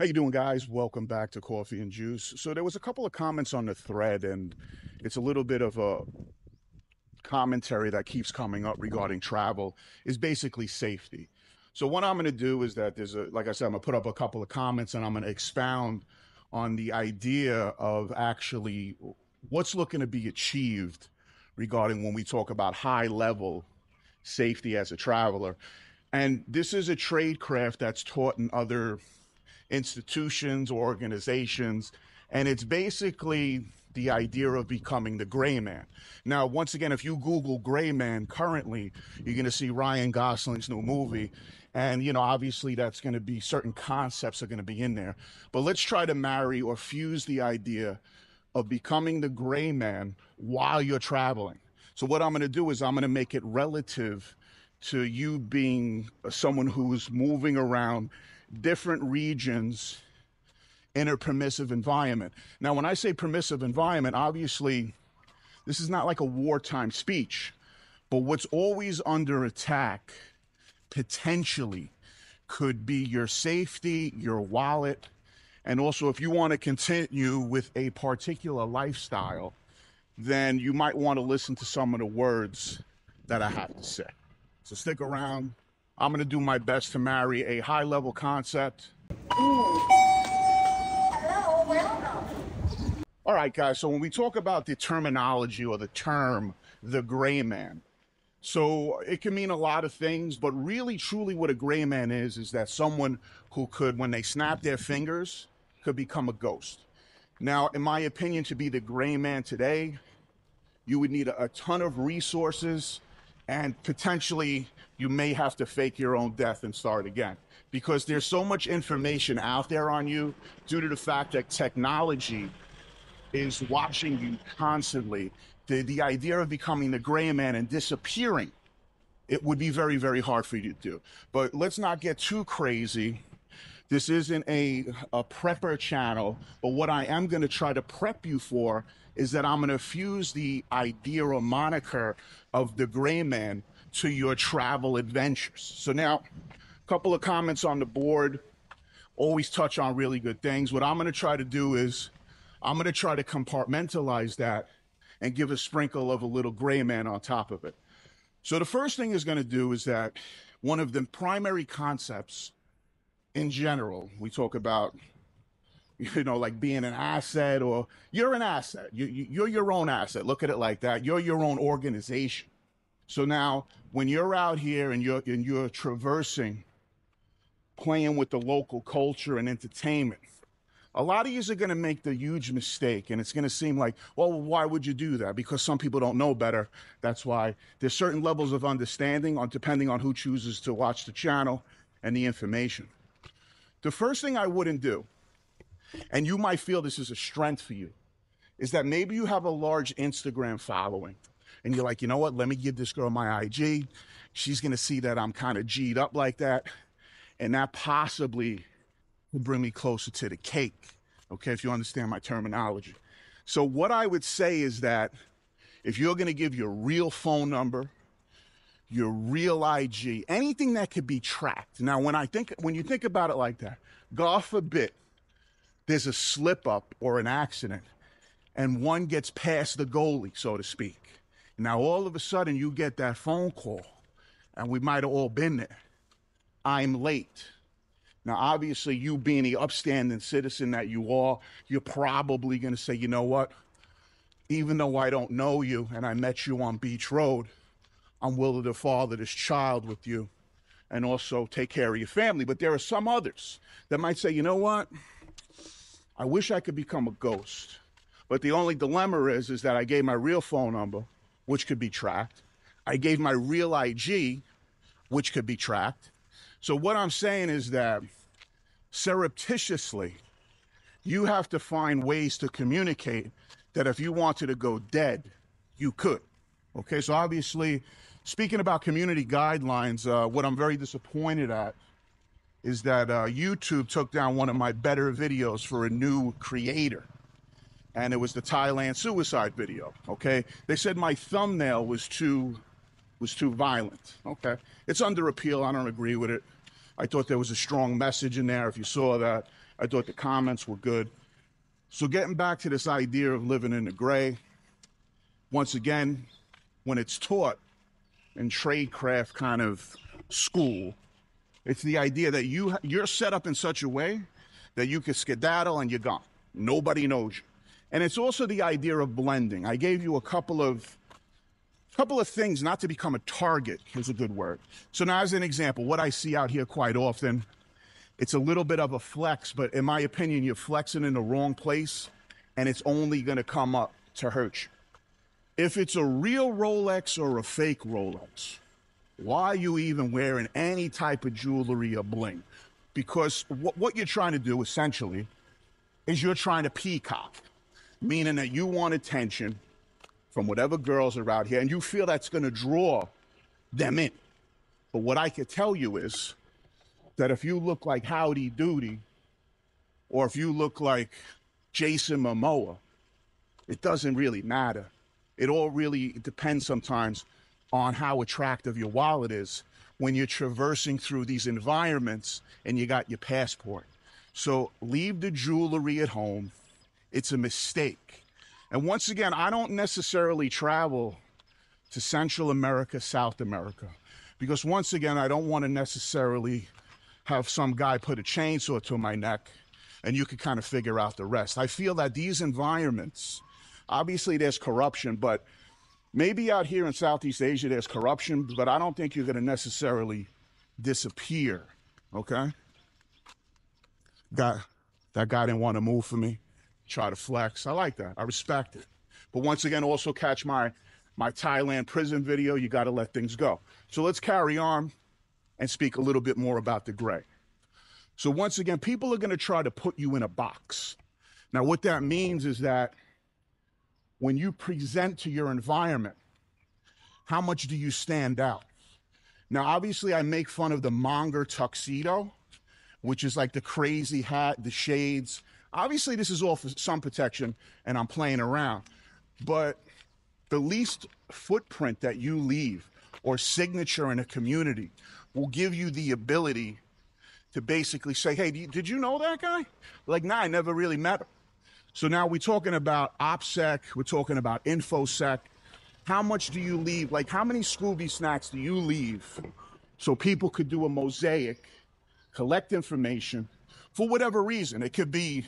How you doing, guys? Welcome back to Coffee and Juice. So there was a couple of comments on the thread, and it's a little bit of a commentary that keeps coming up regarding travel is basically safety. So what I'm going to do is that like I said, I'm going to put up a couple of comments and I'm going to expound on the idea of actually what's looking to be achieved regarding when we talk about high level safety as a traveler. And this is a trade craft that's taught in other institutions or organizations, and it's basically the idea of becoming the gray man. Now, once again, if you Google gray man currently, you're going to see Ryan Gosling's new movie, and obviously that's going to be certain concepts are going to be in there, but let's try to marry or fuse the idea of becoming the gray man while you're traveling. So what I'm going to do is I'm going to make it relative to you being someone who's moving around different regions in a permissive environment. Now, when I say permissive environment, obviously, this is not like a wartime speech, but what's always under attack potentially could be your safety, your wallet, and also if you want to continue with a particular lifestyle, then you might want to listen to some of the words that I have to say. So stick around. I'm going to do my best to marry a high-level concept. Hello, welcome. All right, guys, so when we talk about the terminology or the term, the gray man, so it can mean a lot of things, but really, truly what a gray man is that someone who could, when they snap their fingers, could become a ghost. Now, in my opinion, to be the gray man today, you would need a ton of resources, and potentially you may have to fake your own death and start again because there's so much information out there on you due to the fact that technology is watching you constantly. The idea of becoming the gray man and disappearing, it would be very, very hard for you to do. But let's not get too crazy. This isn't a prepper channel, but what I am going to try to prep you for is that I'm going to fuse the idea or moniker of the gray man to your travel adventures. So now, a couple of comments on the board, always touch on really good things. What I'm going to try to do is I'm going to try to compartmentalize that and give a sprinkle of a little gray man on top of it. So the first thing is going to do is that one of the primary concepts in general, we talk about, like being an asset, or you're an asset. You're your own asset. Look at it like that. You're your own organization. So now when you're out here and you're traversing, playing with the local culture and entertainment, a lot of you are going to make the huge mistake, and it's going to seem like, well, why would you do that? Because some people don't know better. That's why there's certain levels of understanding depending on who chooses to watch the channel and the information. The first thing I wouldn't do, and you might feel this is a strength for you, is that maybe you have a large Instagram following and you're like, you know what, let me give this girl my IG. She's going to see that I'm kind of G'd up like that. And that possibly will bring me closer to the cake. Okay, if you understand my terminology. So what I would say is that if you're going to give your real phone number, your real IG, anything that could be tracked. Now, when you think about it like that, God forbid, there's a slip up or an accident and one gets past the goalie, so to speak. Now, all of a sudden you get that phone call, and we might have all been there. I'm late. Now, obviously, you being the upstanding citizen that you are, you're probably going to say, you know what? Even though I don't know you and I met you on Beach Road, I'm willing to father this child with you and also take care of your family. But there are some others that might say, you know what? I wish I could become a ghost. But the only dilemma is that I gave my real phone number, which could be tracked. I gave my real IG, which could be tracked. So what I'm saying is that surreptitiously, you have to find ways to communicate that if you wanted to go dead, you could. Okay, so obviously, speaking about community guidelines, what I'm very disappointed at is that YouTube took down one of my better videos for a new creator. And it was the Thailand suicide video, okay? They said my thumbnail was too violent, okay? It's under appeal, I don't agree with it. I thought there was a strong message in there, if you saw that. I thought the comments were good. So getting back to this idea of living in the gray, once again, when it's taught in tradecraft kind of school, it's the idea that you're set up in such a way that you can skedaddle and you're gone. Nobody knows you. And it's also the idea of blending. I gave you a couple of things not to become a target is a good word. So now as an example, what I see out here quite often, it's a little bit of a flex, but in my opinion, you're flexing in the wrong place and it's only gonna come up to hurt you. If it's a real Rolex or a fake Rolex, why are you even wearing any type of jewelry or bling? Because what you're trying to do essentially is you're trying to peacock, meaning that you want attention from whatever girls are out here and you feel that's gonna draw them in. But what I could tell you is that if you look like Howdy Doody, or if you look like Jason Momoa, it doesn't really matter. It all really depends sometimes on how attractive your wallet is when you're traversing through these environments and you got your passport. So leave the jewelry at home. It's a mistake. And once again, I don't necessarily travel to Central America, South America, because once again, I don't want to necessarily have some guy put a chainsaw to my neck and you could kind of figure out the rest. I feel that these environments, obviously there's corruption, but maybe out here in Southeast Asia there's corruption, but I don't think you're going to necessarily disappear, okay? That guy didn't want to move for me, try to flex. I like that. I respect it. But once again, also catch my Thailand prison video. You got to let things go. So let's carry on and speak a little bit more about the gray. So once again, people are going to try to put you in a box. Now, what that means is that when you present to your environment, how much do you stand out? Now, obviously, I make fun of the monger tuxedo, which is like the crazy hat, the shades. Obviously, this is all for sun protection, and I'm playing around. But the least footprint that you leave or signature in a community will give you the ability to basically say, hey, did you know that guy? Like, nah, I never really met him. So now we're talking about OPSEC, we're talking about InfoSec. How much do you leave? Like, how many Scooby snacks do you leave so people could do a mosaic, collect information for whatever reason? It could be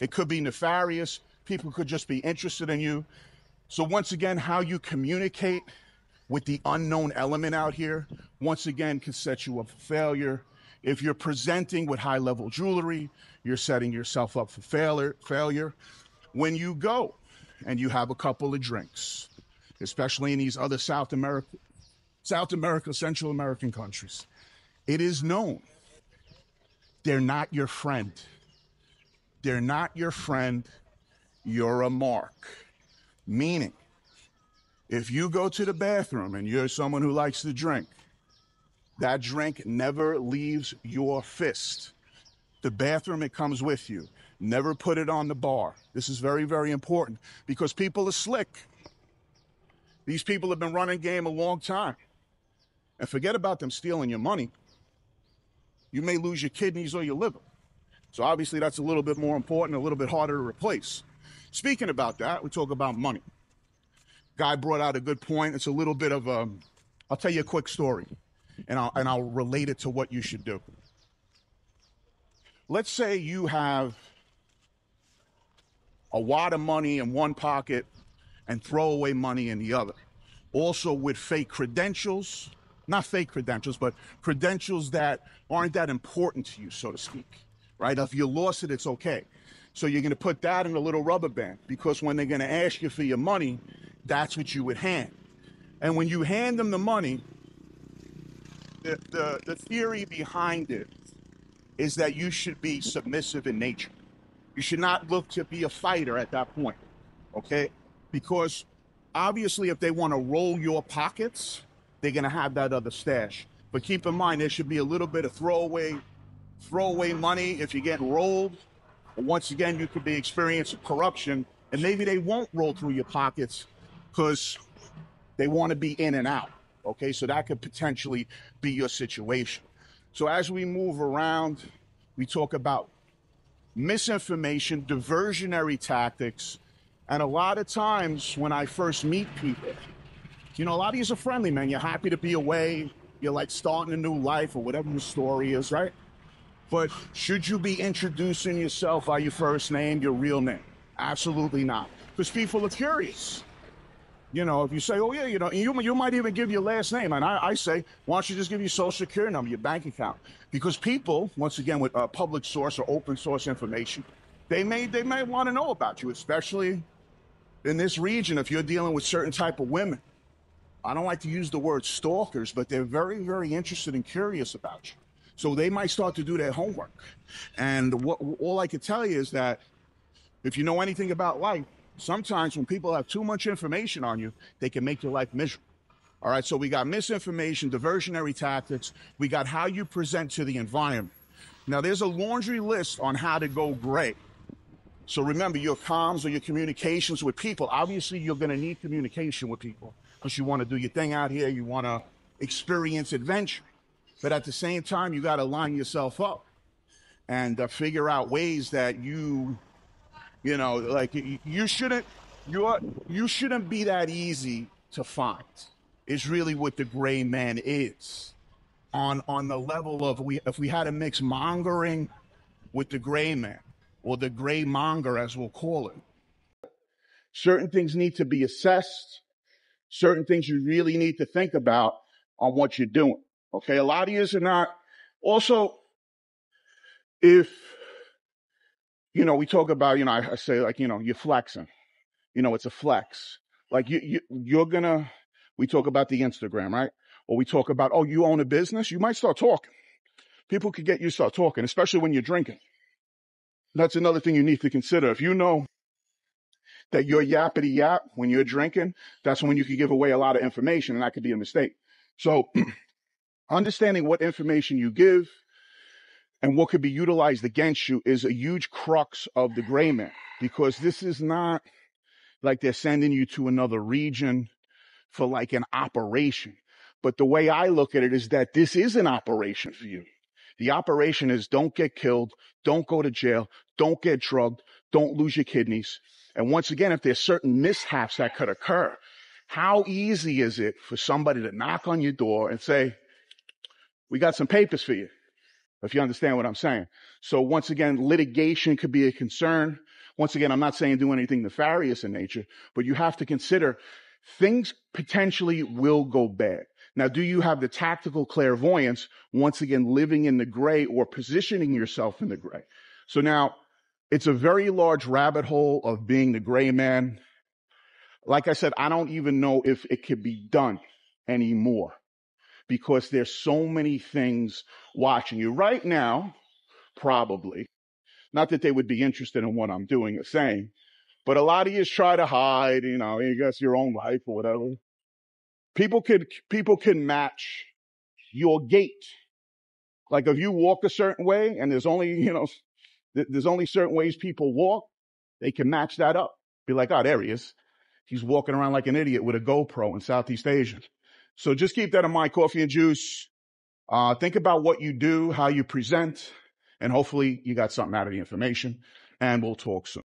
nefarious. People could just be interested in you. So once again, how you communicate with the unknown element out here, once again, can set you up for failure. If you're presenting with high-level jewelry, you're setting yourself up for failure. When you go and you have a couple of drinks, especially in these other South America, Central American countries, it is known they're not your friend. They're not your friend. You're a mark. Meaning, if you go to the bathroom and you're someone who likes to drink, that drink never leaves your fist. The bathroom, it comes with you. Never put it on the bar. This is very, very important because people are slick. These people have been running game a long time. And forget about them stealing your money. You may lose your kidneys or your liver. So obviously that's a little bit more important, a little bit harder to replace. Speaking about that, we talk about money. Guy brought out a good point. It's a little bit of a, I'll tell you a quick story and I'll relate it to what you should do. Let's say you have a wad of money in one pocket and throwaway money in the other. Also with fake credentials, not fake credentials, but credentials that aren't that important to you, so to speak, right? If you lost it, it's okay. So you're going to put that in a little rubber band because when they're going to ask you for your money, that's what you would hand. And when you hand them the money, the theory behind it is that you should be submissive in nature. You should not look to be a fighter at that point, okay? Because obviously if they want to roll your pockets, they're going to have that other stash. But keep in mind, there should be a little bit of throwaway money if you're getting rolled. And once again, you could be experiencing corruption, and maybe they won't roll through your pockets because they want to be in and out, okay? So that could potentially be your situation. So as we move around, we talk about misinformation, diversionary tactics. And a lot of times when I first meet people, you know, a lot of you are friendly, man. You're happy to be away. You're like starting a new life or whatever the story is, right? But should you be introducing yourself by your first name, your real name? Absolutely not. Because people are curious. You know, if you say, oh, yeah, you know, you might even give your last name. And I say, why don't you just give your social security number, your bank account? Because people, once again, with public source or open source information, they may want to know about you, especially in this region if you're dealing with certain type of women. I don't like to use the word stalkers, but they're very, very interested and curious about you. So they might start to do their homework. And all I can tell you is that if you know anything about life, sometimes when people have too much information on you, they can make your life miserable. All right, so we got misinformation, diversionary tactics. We got how you present to the environment. Now, there's a laundry list on how to go gray. So remember, your comms or your communications with people, obviously you're going to need communication with people because you want to do your thing out here. You want to experience adventure. But at the same time, you got to line yourself up and figure out ways that you know, like you shouldn't be that easy to find. Is really what the gray man is. On the level of if we had to mix mongering with the gray man, or the gray monger as we'll call it. Certain things need to be assessed. Certain things you really need to think about on what you're doing. Okay, a lot of you are not. Also, if you know, we talk about, you know, I say like, you know, you're flexing. You know, it's a flex. Like you're gonna. We talk about the Instagram, right? Or we talk about, oh, you own a business. You might start talking. People could get you to start talking, especially when you're drinking. That's another thing you need to consider. If you know that you're yappity yap when you're drinking, that's when you could give away a lot of information, and that could be a mistake. So understanding what information you give and what could be utilized against you is a huge crux of the gray man, because this is not like they're sending you to another region for like an operation. But the way I look at it is that this is an operation for you. The operation is don't get killed, don't go to jail, don't get drugged, don't lose your kidneys. And once again, if there's certain mishaps that could occur, how easy is it for somebody to knock on your door and say, we got some papers for you, if you understand what I'm saying. So once again, litigation could be a concern. Once again, I'm not saying do anything nefarious in nature, but you have to consider things potentially will go bad. Now, do you have the tactical clairvoyance, once again, living in the gray or positioning yourself in the gray? So now, it's a very large rabbit hole of being the gray man. Like I said, I don't even know if it could be done anymore because there's so many things watching you right now, probably. Not that they would be interested in what I'm doing or saying, but a lot of you try to hide, you know, I guess your own life or whatever. People can match your gait. Like if you walk a certain way and there's only, you know, there's only certain ways people walk, they can match that up. Be like, oh, there he is. He's walking around like an idiot with a GoPro in Southeast Asia. So just keep that in mind, coffee and juice. Think about what you do, how you present, and hopefully you got something out of the information, and we'll talk soon.